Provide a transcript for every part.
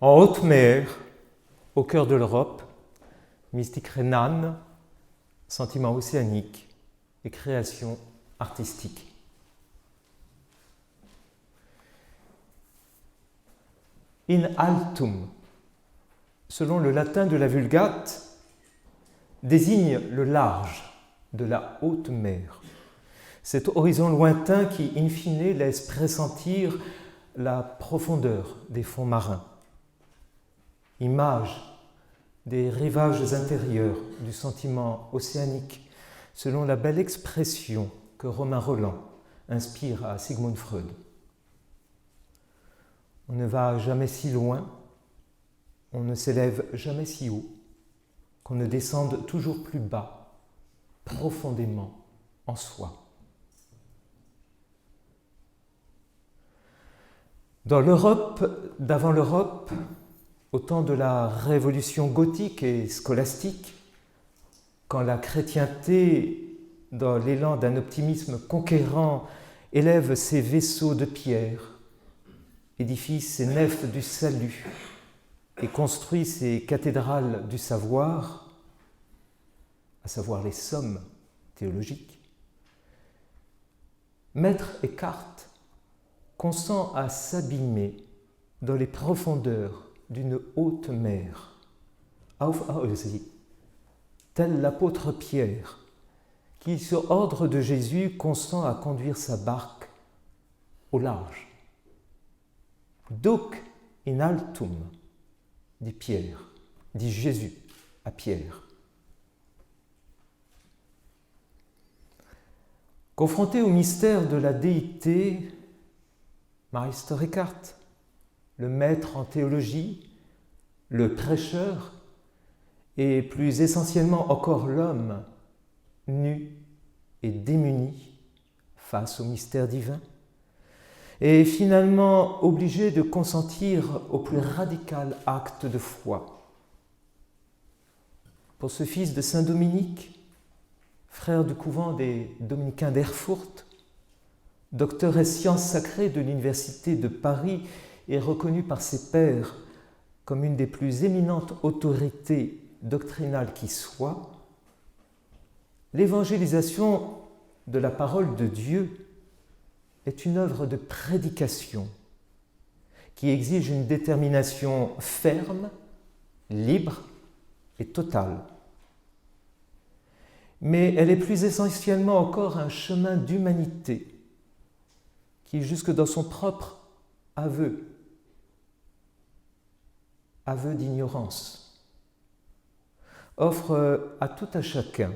En haute mer, au cœur de l'Europe, mystique rhénane, sentiment océanique et création artistique. In altum, selon le latin de la Vulgate, désigne le large de la haute mer. Cet horizon lointain qui, in fine, laisse pressentir la profondeur des fonds marins. Image des rivages intérieurs du sentiment océanique, selon la belle expression que Romain Rolland inspire à Sigmund Freud. On ne va jamais si loin, on ne s'élève jamais si haut, qu'on ne descende toujours plus bas, profondément en soi. Dans l'Europe, d'avant l'Europe, au temps de la révolution gothique et scolastique, quand la chrétienté, dans l'élan d'un optimisme conquérant, élève ses vaisseaux de pierre, édifie ses nefs du salut et construit ses cathédrales du savoir, à savoir les sommes théologiques, Maître Eckhart consent à s'abîmer dans les profondeurs d'une haute mer, auf See, tel l'apôtre Pierre, qui, sur ordre de Jésus, consent à conduire sa barque au large. Duc in altum, dit Pierre, dit Jésus à Pierre. Confronté au mystère de la déité, Meister Eckhart, le maître en théologie, le prêcheur, et plus essentiellement encore l'homme, nu et démuni face au mystère divin, est finalement obligé de consentir au plus radical acte de foi. Pour ce fils de Saint Dominique, frère du couvent des Dominicains d'Erfurt, docteur en sciences sacrées de l'Université de Paris et reconnu par ses pairs comme une des plus éminentes autorités doctrinales qui soit, l'évangélisation de la parole de Dieu est une œuvre de prédication qui exige une détermination ferme, libre et totale. Mais elle est plus essentiellement encore un chemin d'humanité qui, jusque dans son propre aveu d'ignorance, offre à tout à chacun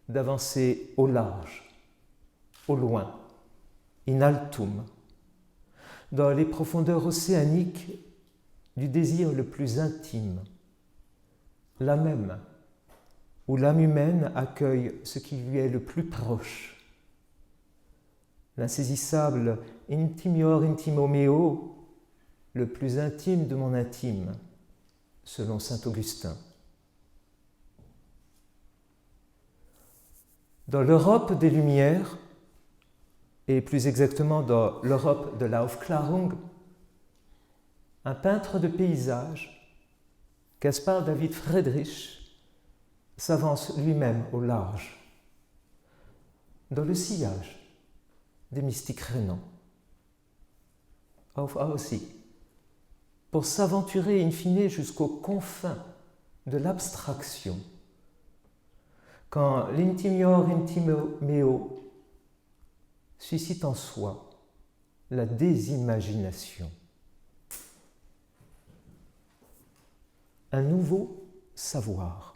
d'avancer au large, au loin, in altum, dans les profondeurs océaniques du désir le plus intime, là même où l'âme humaine accueille ce qui lui est le plus proche, l'insaisissable intimior intimo meo, le plus intime de mon intime, selon saint Augustin. Dans l'Europe des Lumières, et plus exactement dans l'Europe de la Aufklärung, un peintre de paysage, Caspar David Friedrich, s'avance lui-même au large, dans le sillage des mystiques rhénans, auf Aussee, pour s'aventurer in fine jusqu'aux confins de l'abstraction, quand l'intimior intimo meo suscite en soi la désimagination. Un nouveau savoir.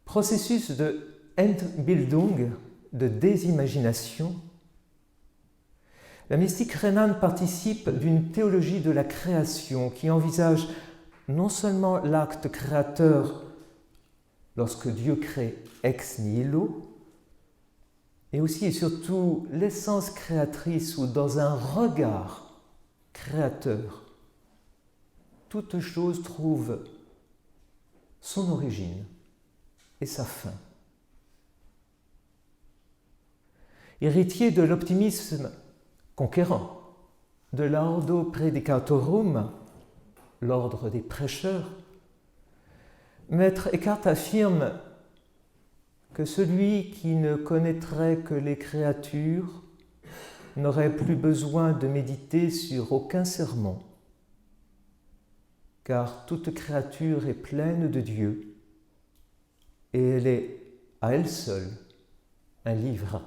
Processus de Entbildung, de désimagination, la mystique rhénane participe d'une théologie de la création qui envisage non seulement l'acte créateur lorsque Dieu crée ex nihilo, mais aussi et surtout l'essence créatrice où dans un regard créateur, toute chose trouve son origine et sa fin. Héritier de l'optimisme conquérant de l'Ordo Predicatorum, l'ordre des prêcheurs, Maître Eckhart affirme que celui qui ne connaîtrait que les créatures n'aurait plus besoin de méditer sur aucun sermon, car toute créature est pleine de Dieu et elle est à elle seule un livre.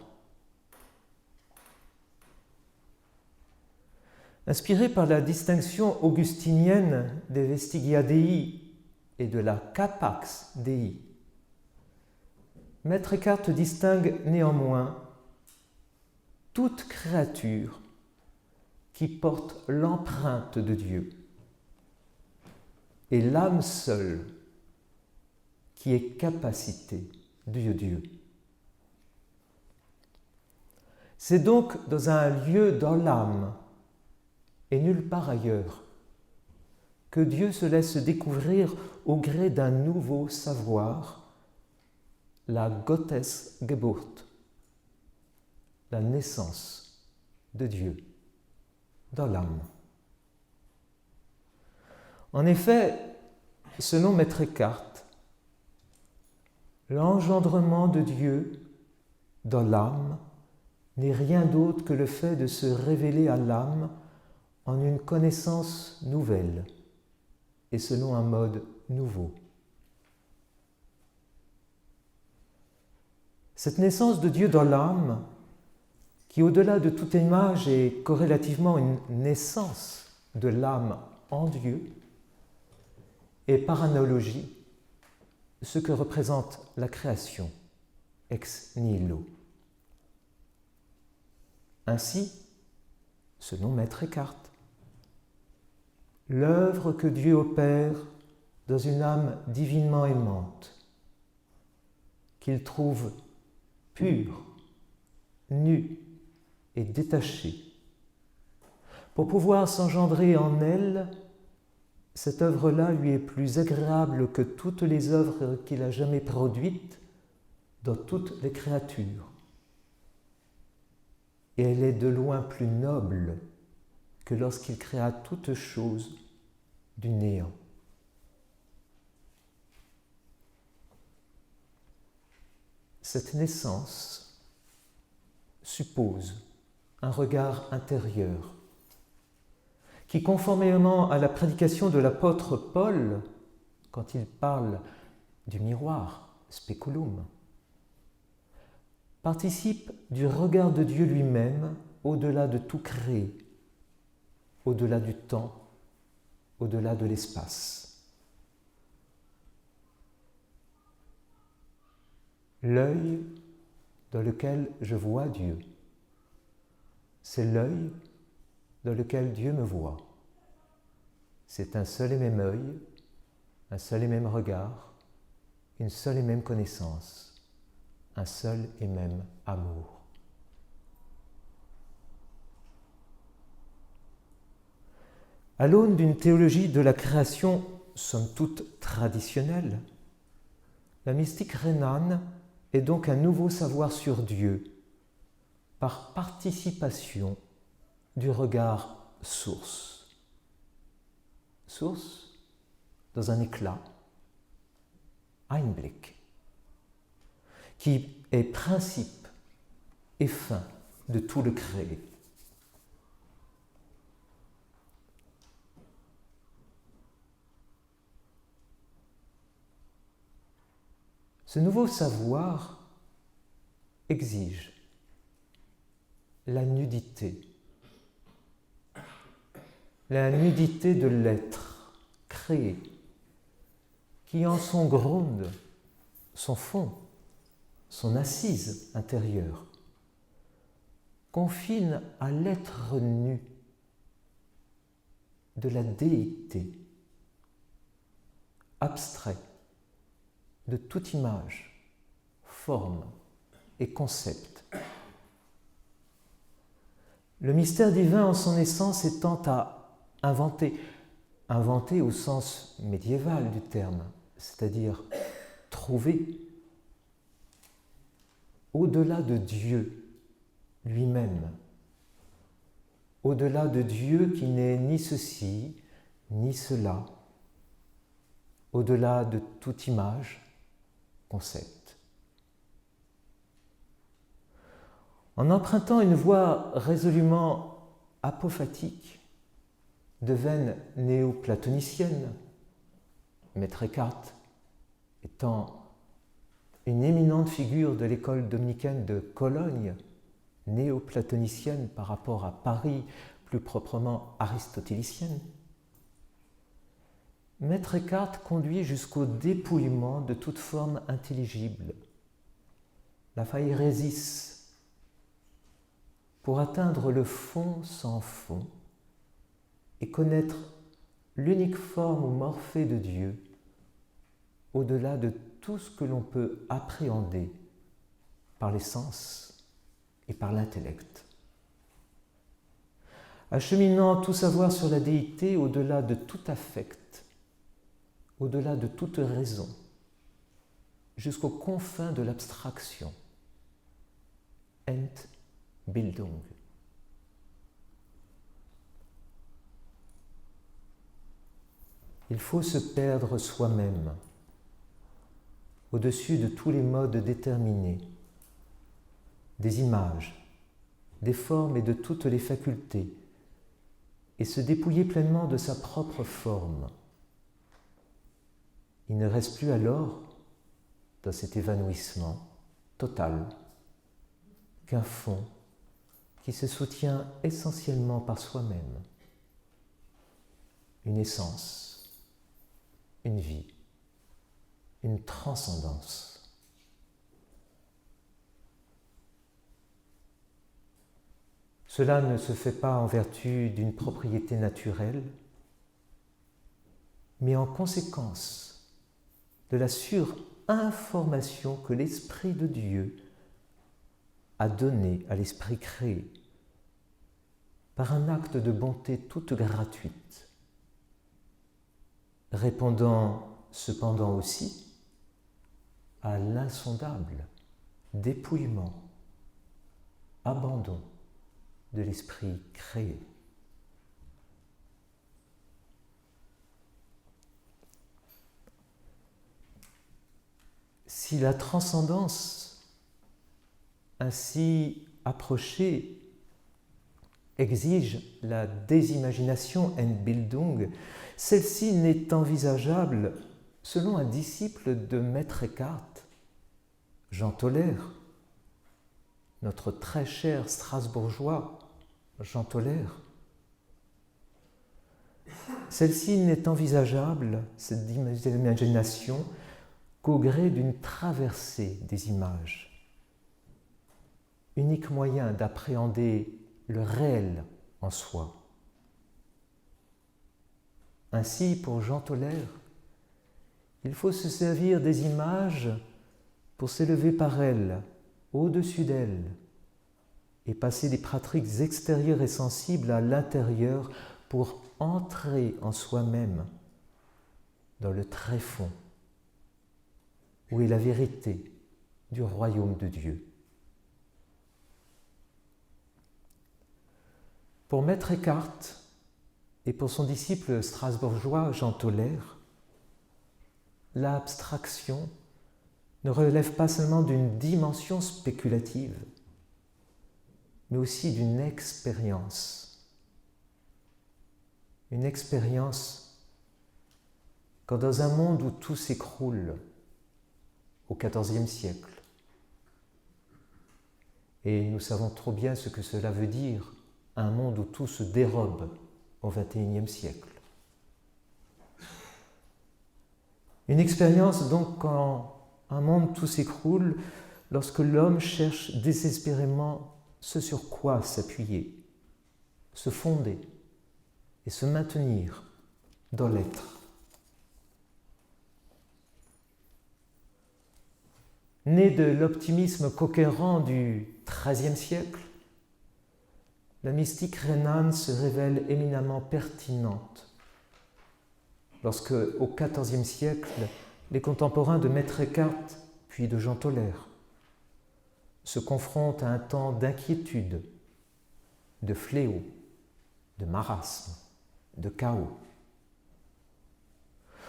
Inspiré par la distinction augustinienne des Vestigia Dei et de la Capax Dei, Maître Eckhart distingue néanmoins toute créature qui porte l'empreinte de Dieu et l'âme seule qui est capacité de Dieu. C'est donc dans un lieu dans l'âme et nulle part ailleurs que Dieu se laisse découvrir au gré d'un nouveau savoir, la Gottesgeburt, la naissance de Dieu dans l'âme. En effet, selon Maître Eckhart, l'engendrement de Dieu dans l'âme n'est rien d'autre que le fait de se révéler à l'âme en une connaissance nouvelle et selon un mode nouveau. Cette naissance de Dieu dans l'âme, qui au-delà de toute image est corrélativement une naissance de l'âme en Dieu, est par analogie ce que représente la création ex nihilo. Ainsi, selon Maître Eckhart, l'œuvre que Dieu opère dans une âme divinement aimante, qu'il trouve pure, nue et détachée, pour pouvoir s'engendrer en elle, cette œuvre-là lui est plus agréable que toutes les œuvres qu'il a jamais produites dans toutes les créatures. Et elle est de loin plus noble que lorsqu'il créa toutes choses du néant. Cette naissance suppose un regard intérieur qui, conformément à la prédication de l'apôtre Paul, quand il parle du miroir, speculum, participe du regard de Dieu lui-même au-delà de tout créé, au-delà du temps, au-delà de l'espace. L'œil dans lequel je vois Dieu, c'est l'œil dans lequel Dieu me voit. C'est un seul et même œil, un seul et même regard, une seule et même connaissance, un seul et même amour. À l'aune d'une théologie de la création somme toute traditionnelle, la mystique rhénane est donc un nouveau savoir sur Dieu, par participation du regard source. Source dans un éclat, Einblick, qui est principe et fin de tout le créé. Ce nouveau savoir exige la nudité de l'être créé, qui en son ground, son fond, son assise intérieure, confine à l'être nu de la déité, abstrait de toute image, forme et concept. Le mystère divin en son essence étant à inventer au sens médiéval du terme, c'est-à-dire trouver au-delà de Dieu lui-même, au-delà de Dieu qui n'est ni ceci, ni cela, au-delà de toute image, concept. En empruntant une voie résolument apophatique, de veine néo-platonicienne, Maître Eckhart étant une éminente figure de l'école dominicaine de Cologne, néo-platonicienne par rapport à Paris, plus proprement aristotélicienne, Maître Eckhart conduit jusqu'au dépouillement de toute forme intelligible, la phaérésis, pour atteindre le fond sans fond et connaître l'unique forme ou morphée de Dieu, au-delà de tout ce que l'on peut appréhender par les sens et par l'intellect. Acheminant tout savoir sur la déité au-delà de tout affect, au-delà de toute raison, jusqu'aux confins de l'abstraction. Entbildung. Il faut se perdre soi-même, au-dessus de tous les modes déterminés, des images, des formes et de toutes les facultés, et se dépouiller pleinement de sa propre forme. Il ne reste plus alors, dans cet évanouissement total, qu'un fond qui se soutient essentiellement par soi-même, une essence, une vie, une transcendance. Cela ne se fait pas en vertu d'une propriété naturelle, mais en conséquence de la surinformation que l'Esprit de Dieu a donnée à l'Esprit créé par un acte de bonté toute gratuite, répondant cependant aussi à l'insondable dépouillement, abandon de l'esprit créé. Si la transcendance ainsi approchée exige la désimagination Entbildung, celle-ci n'est envisageable, selon un disciple de Maître Eckhart, Jean Toller, notre très cher Strasbourgeois Jean Toller. Celle-ci n'est envisageable, cette imagination, qu'au gré d'une traversée des images, unique moyen d'appréhender le réel en soi. Ainsi, pour Jean Toller, il faut se servir des images pour s'élever par elles, au-dessus d'elles, et passer des pratiques extérieures et sensibles à l'intérieur pour entrer en soi-même, dans le tréfonds, où est la vérité du royaume de Dieu. Pour Maître Eckhart et pour son disciple strasbourgeois Jean Toller, l'abstraction ne relève pas seulement d'une dimension spéculative, mais aussi d'une expérience. Une expérience quand dans un monde où tout s'écroule au XIVe siècle, et nous savons trop bien ce que cela veut dire, un monde où tout se dérobe au XXIe siècle. Une expérience donc quand un monde tout s'écroule, lorsque l'homme cherche désespérément ce sur quoi s'appuyer, se fonder et se maintenir dans l'être. Né de l'optimisme conquérant du XIIIe siècle, la mystique rhénane se révèle éminemment pertinente lorsque, au XIVe siècle, les contemporains de Maître Eckhart, puis de Jean Toller, se confrontent à un temps d'inquiétude, de fléau de marasme, de chaos.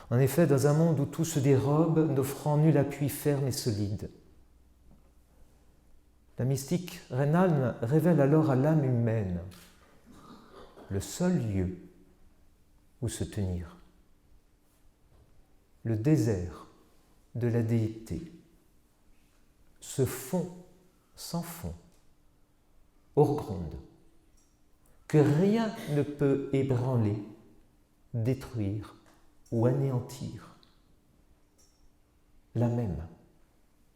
En effet, dans un monde où tout se dérobe, n'offrant nul appui ferme et solide, la mystique Renan révèle alors à l'âme humaine le seul lieu où se tenir, le désert de la déité, ce fond sans fond, Orgronde, que rien ne peut ébranler, détruire ou anéantir, là même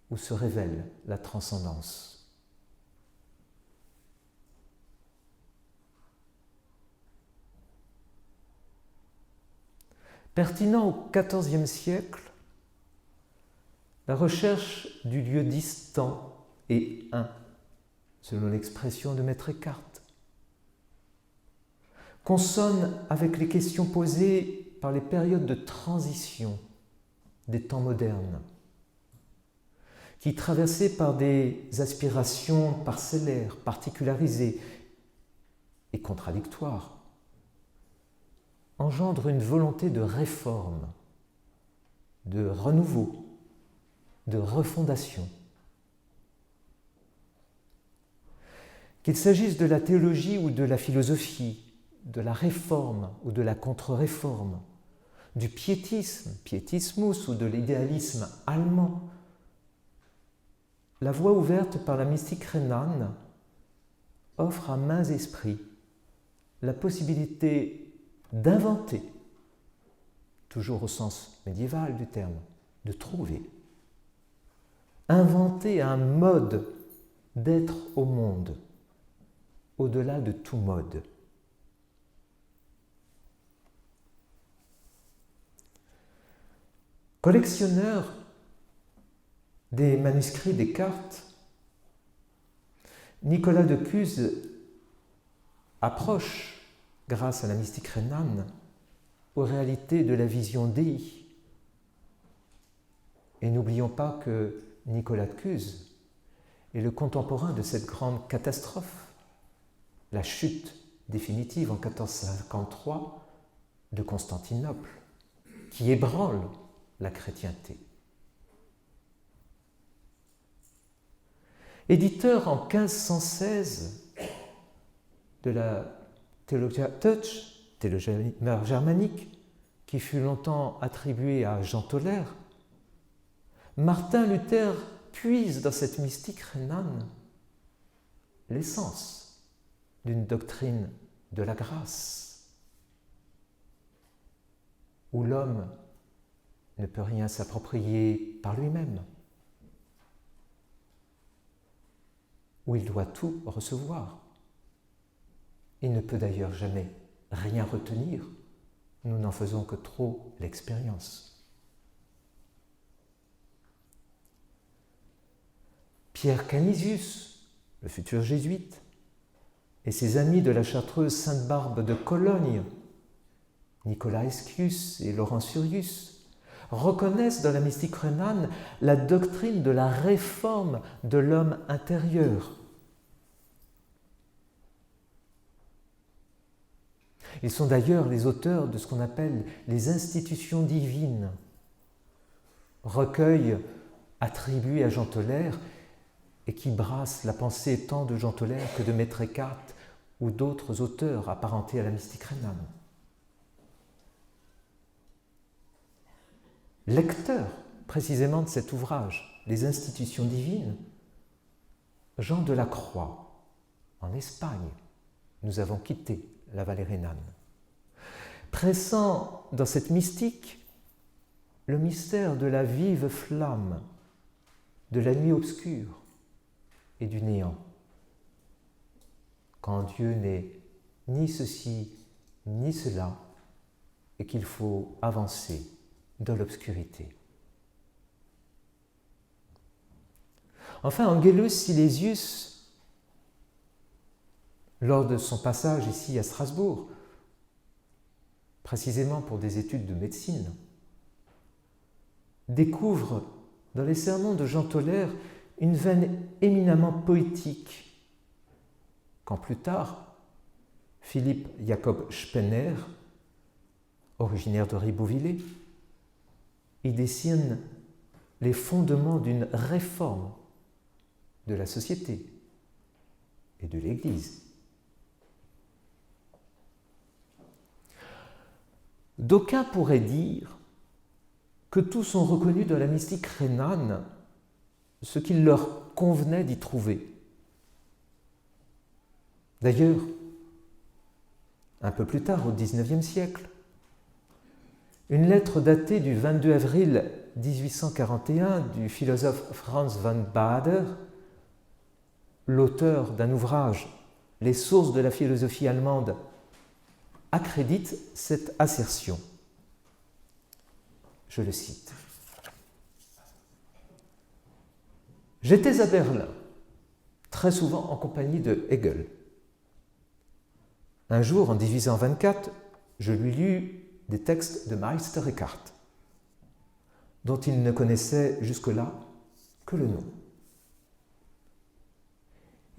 où se révèle la transcendance. Pertinent au XIVe siècle, la recherche du lieu distant et un, selon l'expression de Maître Eckhart, consonne avec les questions posées par les périodes de transition des temps modernes, qui, traversées par des aspirations parcellaires, particularisées et contradictoires, engendre une volonté de réforme, de renouveau, de refondation. Qu'il s'agisse de la théologie ou de la philosophie, de la réforme ou de la contre-réforme, du piétisme, piétismus, ou de l'idéalisme allemand, la voie ouverte par la mystique Renan offre à maints esprits la possibilité d'inventer, toujours au sens médiéval du terme, de trouver, inventer un mode d'être au monde, au-delà de tout mode. Collectionneur des manuscrits des cartes, Nicolas de Cuses approche, grâce à la mystique Renan, aux réalités de la vision Dei. Et n'oublions pas que Nicolas de Cuses est le contemporain de cette grande catastrophe, la chute définitive en 1453 de Constantinople, qui ébranle la chrétienté. Éditeur en 1516 de la Theologia Deutsch, théologie germanique, qui fut longtemps attribuée à Jean Toller, Martin Luther puise dans cette mystique Renan l'essence d'une doctrine de la grâce, où l'homme ne peut rien s'approprier par lui-même, où il doit tout recevoir. Il ne peut d'ailleurs jamais rien retenir, nous n'en faisons que trop l'expérience. Pierre Canisius, le futur jésuite, et ses amis de la chartreuse Sainte-Barbe de Cologne, Nicolas Eschius et Laurent Surius, reconnaissent dans la mystique Renan la doctrine de la réforme de l'homme intérieur. Ils sont d'ailleurs les auteurs de ce qu'on appelle les institutions divines, recueil attribué à Jean Toller et qui brasse la pensée tant de Jean Toller que de Maître Eckhart ou d'autres auteurs apparentés à la mystique Renan. Lecteur précisément de cet ouvrage, Les institutions divines, Jean de la Croix, en Espagne, nous avons quitté la vallée rhénane, pressant dans cette mystique le mystère de la vive flamme, de la nuit obscure et du néant, quand Dieu n'est ni ceci ni cela et qu'il faut avancer dans l'obscurité. Enfin, Angelus Silesius, lors de son passage ici à Strasbourg, précisément pour des études de médecine, découvre dans les sermons de Jean Toller une veine éminemment poétique, quand plus tard, Philippe Jacob Spener, originaire de Ribeauvillé, y dessine les fondements d'une réforme de la société et de l'Église. D'aucuns pourraient dire que tous ont reconnu dans la mystique rhénane ce qu'il leur convenait d'y trouver. D'ailleurs, un peu plus tard, au XIXe siècle, une lettre datée du 22 avril 1841 du philosophe Franz von Baader, l'auteur d'un ouvrage « Les sources de la philosophie allemande », accrédite cette assertion. Je le cite. « J'étais à Berlin, très souvent en compagnie de Hegel. Un jour, en 1824, je lui lus des textes de Meister Eckhart, dont il ne connaissait jusque-là que le nom.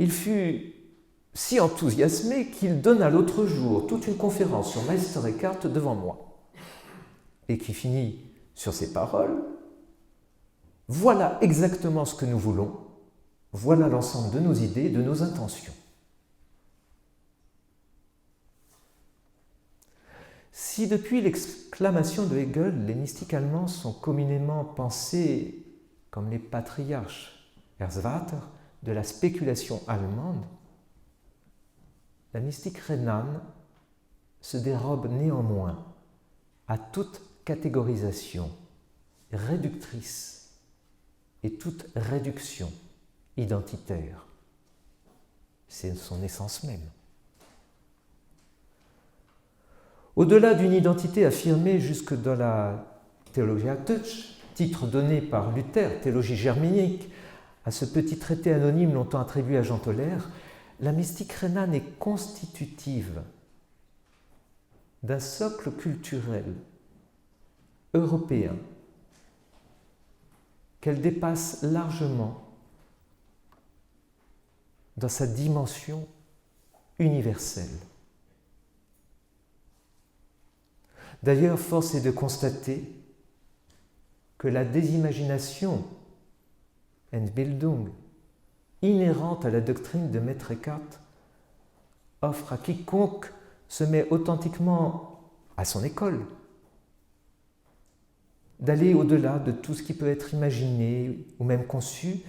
Il fut si enthousiasmé qu'il donna l'autre jour toute une conférence sur Meister Eckhart devant moi, et qui finit sur ces paroles : « Voilà exactement ce que nous voulons, voilà l'ensemble de nos idées, de nos intentions. » Si depuis l'exclamation de Hegel, les mystiques allemands sont communément pensés comme les patriarches Erzvater de la spéculation allemande, la mystique rhénane se dérobe néanmoins à toute catégorisation réductrice et toute réduction identitaire. C'est son essence même. Au-delà d'une identité affirmée jusque dans la Theologia Deutsch, titre donné par Luther, théologie germanique, à ce petit traité anonyme longtemps attribué à Jean Tauler, la mystique rhénane est constitutive d'un socle culturel européen qu'elle dépasse largement dans sa dimension universelle. D'ailleurs, force est de constater que la désimagination, Entbildung, inhérente à la doctrine de Maître Eckhart, offre à quiconque se met authentiquement à son école d'aller au-delà de tout ce qui peut être imaginé ou même conçu,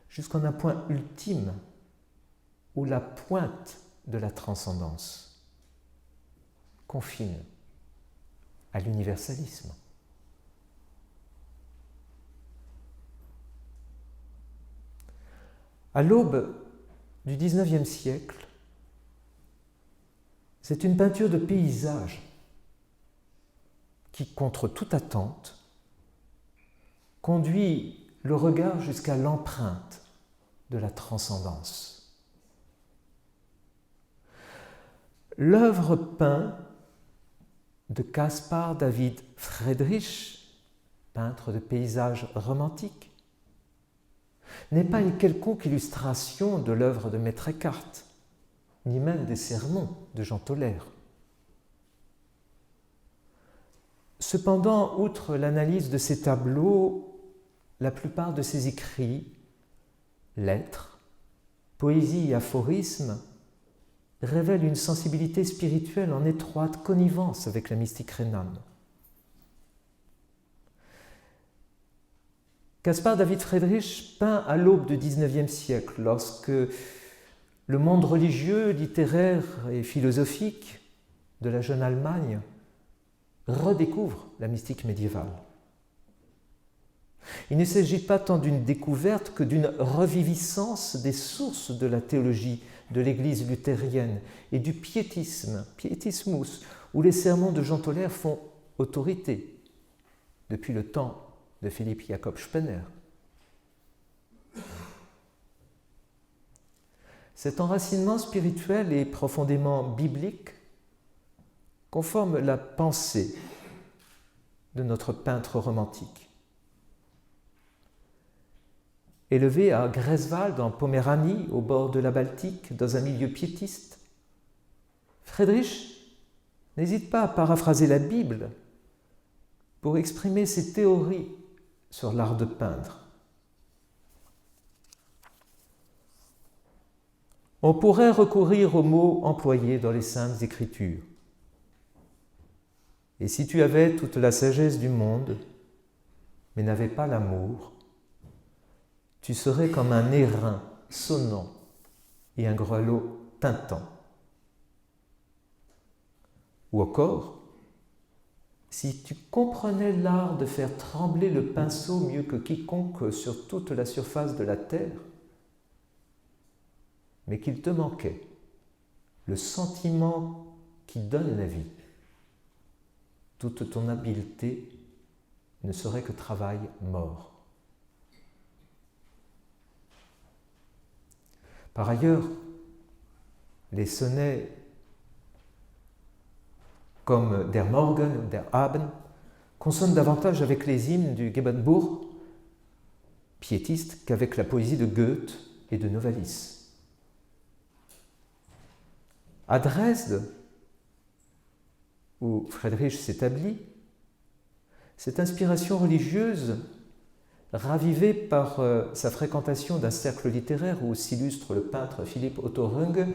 jusqu'en un point ultime où la pointe de la transcendance confine à l'universalisme. À l'aube du XIXe siècle, c'est une peinture de paysage qui, contre toute attente, conduit le regard jusqu'à l'empreinte de la transcendance. L'œuvre peinte de Caspar David Friedrich, peintre de paysages romantiques, n'est pas une quelconque illustration de l'œuvre de Maître Eckhart, ni même des sermons de Jean Tauler. Cependant, outre l'analyse de ces tableaux, la plupart de ses écrits, lettres, poésie et aphorismes révèlent une sensibilité spirituelle en étroite connivence avec la mystique rhénane. Caspar David Friedrich peint à l'aube du XIXe siècle, lorsque le monde religieux, littéraire et philosophique de la jeune Allemagne redécouvre la mystique médiévale. Il ne s'agit pas tant d'une découverte que d'une reviviscence des sources de la théologie de l'Église luthérienne et du piétisme, pietismus, où les sermons de Jean Tauler font autorité depuis le temps de Philippe Jacob Spener. Cet enracinement spirituel et profondément biblique conforme la pensée de notre peintre romantique. Élevé à Greifswald, en Poméranie, au bord de la Baltique, dans un milieu piétiste, Friedrich n'hésite pas à paraphraser la Bible pour exprimer ses théories sur l'art de peindre. On pourrait recourir aux mots employés dans les Saintes Écritures. Et si tu avais toute la sagesse du monde, mais n'avais pas l'amour, tu serais comme un airain sonnant et un grelot tintant. Ou encore, si tu comprenais l'art de faire trembler le pinceau mieux que quiconque sur toute la surface de la terre, mais qu'il te manquait le sentiment qui donne la vie, toute ton habileté ne serait que travail mort. Par ailleurs, les sonnets comme Der Morgen ou Der Abend consonnent davantage avec les hymnes du Gebenburg, piétiste, qu'avec la poésie de Goethe et de Novalis. À Dresde, où Friedrich s'établit, cette inspiration religieuse, ravivée par sa fréquentation d'un cercle littéraire où s'illustre le peintre Philipp Otto Runge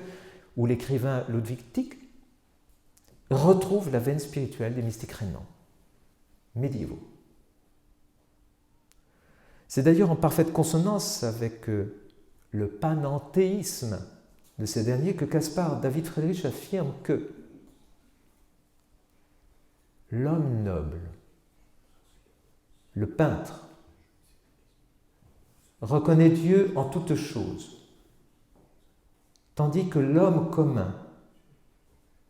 ou l'écrivain Ludwig Tieck, retrouve la veine spirituelle des mystiques rhénans, médiévaux. C'est d'ailleurs en parfaite consonance avec le panenthéisme de ces derniers que Caspar David Friedrich affirme que l'homme noble, le peintre, reconnaît Dieu en toutes choses, tandis que l'homme commun,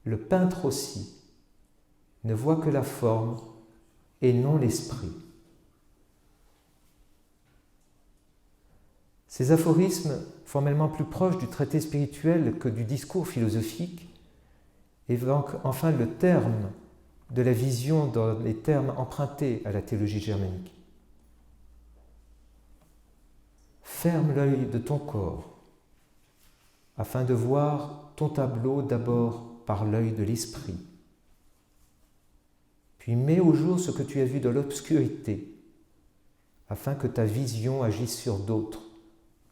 le peintre aussi, ne voit que la forme et non l'esprit. Ces aphorismes, formellement plus proches du traité spirituel que du discours philosophique, évoquent enfin le terme de la vision dans les termes empruntés à la théologie germanique. Ferme l'œil de ton corps, afin de voir ton tableau d'abord par l'œil de l'esprit. Puis mets au jour ce que tu as vu dans l'obscurité, afin que ta vision agisse sur d'autres,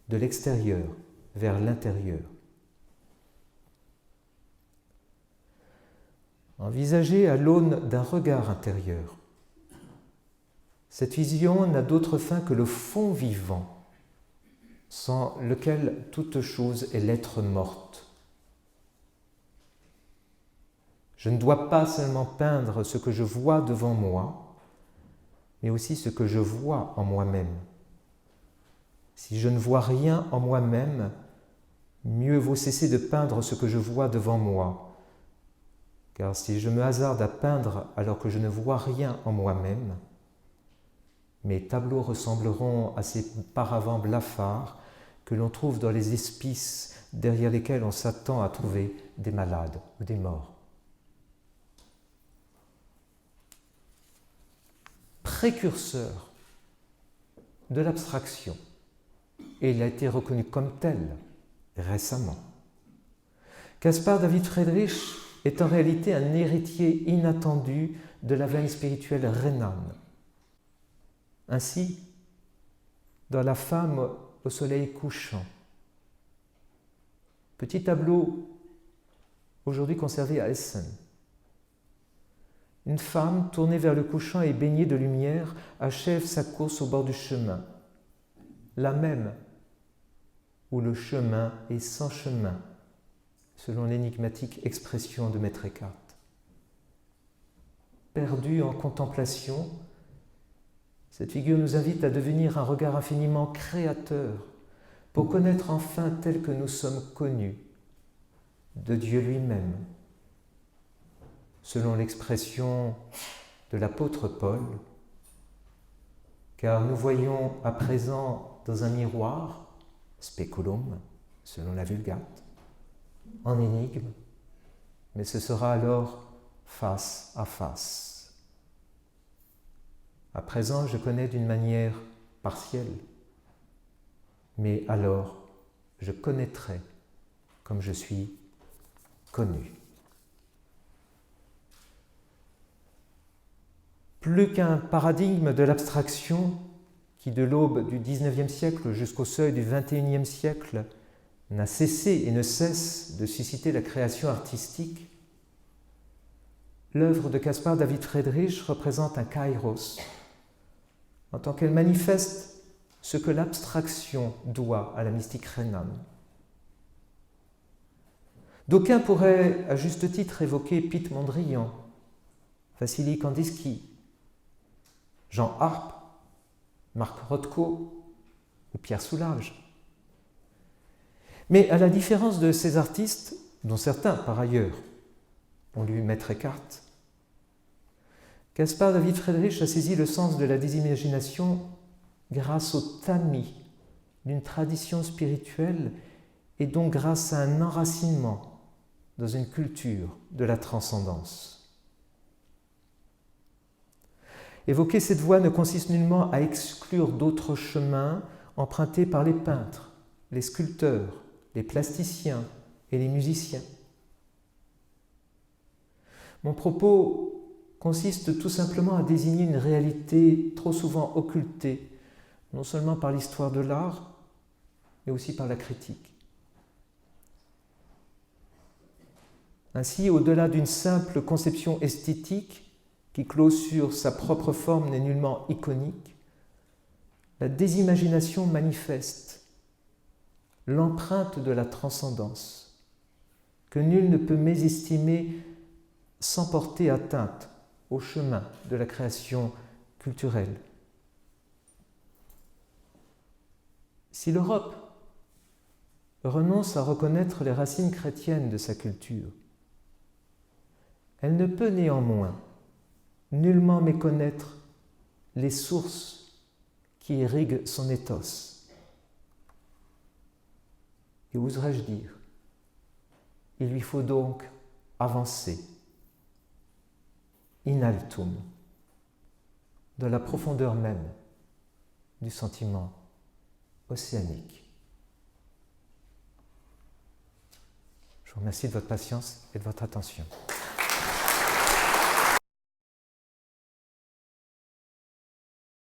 de l'extérieur vers l'intérieur. Envisagée à l'aune d'un regard intérieur, cette vision n'a d'autre fin que le fond vivant, sans lequel toute chose est l'être morte. Je ne dois pas seulement peindre ce que je vois devant moi, mais aussi ce que je vois en moi-même. Si je ne vois rien en moi-même, mieux vaut cesser de peindre ce que je vois devant moi. Car si je me hasarde à peindre alors que je ne vois rien en moi-même, mes tableaux ressembleront à ces paravents blafards que l'on trouve dans les hospices derrière lesquels on s'attend à trouver des malades ou des morts. Précurseur de l'abstraction, et il a été reconnu comme tel récemment. Caspar David Friedrich est en réalité un héritier inattendu de la veine spirituelle rhénane. Ainsi, dans La femme au soleil couchant, petit tableau aujourd'hui conservé à Essen, une femme tournée vers le couchant et baignée de lumière achève sa course au bord du chemin, la même où le chemin est sans chemin, selon l'énigmatique expression de Maître Eckhart. Perdue en contemplation, cette figure nous invite à devenir un regard infiniment créateur pour connaître enfin tel que nous sommes connus de Dieu lui-même, selon l'expression de l'apôtre Paul, car nous voyons à présent dans un miroir, speculum, selon la Vulgate, en énigme, mais ce sera alors face à face. À présent, je connais d'une manière partielle, mais alors je connaîtrai comme je suis connu. Plus qu'un paradigme de l'abstraction qui, de l'aube du XIXe siècle jusqu'au seuil du XXIe siècle, n'a cessé et ne cesse de susciter la création artistique, l'œuvre de Caspar David Friedrich représente un kairos, en tant qu'elle manifeste ce que l'abstraction doit à la mystique rhénane. D'aucuns pourraient à juste titre évoquer Piet Mondrian, Vassili Kandinsky, Jean Arp, Marc Rothko ou Pierre Soulages. Mais à la différence de ces artistes, dont certains par ailleurs ont lu Maître Eckhart, Caspar David Friedrich a saisi le sens de la désimagination grâce au tamis d'une tradition spirituelle et donc grâce à un enracinement dans une culture de la transcendance. Évoquer cette voie ne consiste nullement à exclure d'autres chemins empruntés par les peintres, les sculpteurs, les plasticiens et les musiciens. Mon propos consiste tout simplement à désigner une réalité trop souvent occultée, non seulement par l'histoire de l'art, mais aussi par la critique. Ainsi, au-delà d'une simple conception esthétique qui clôt sur sa propre forme n'est nullement iconique, la désimagination manifeste l'empreinte de la transcendance, que nul ne peut mésestimer sans porter atteinte au chemin de la création culturelle. Si l'Europe renonce à reconnaître les racines chrétiennes de sa culture, elle ne peut néanmoins nullement méconnaître les sources qui irriguent son ethos. Et oserais-je dire, il lui faut donc avancer, in altum, de la profondeur même du sentiment océanique. Je vous remercie de votre patience et de votre attention.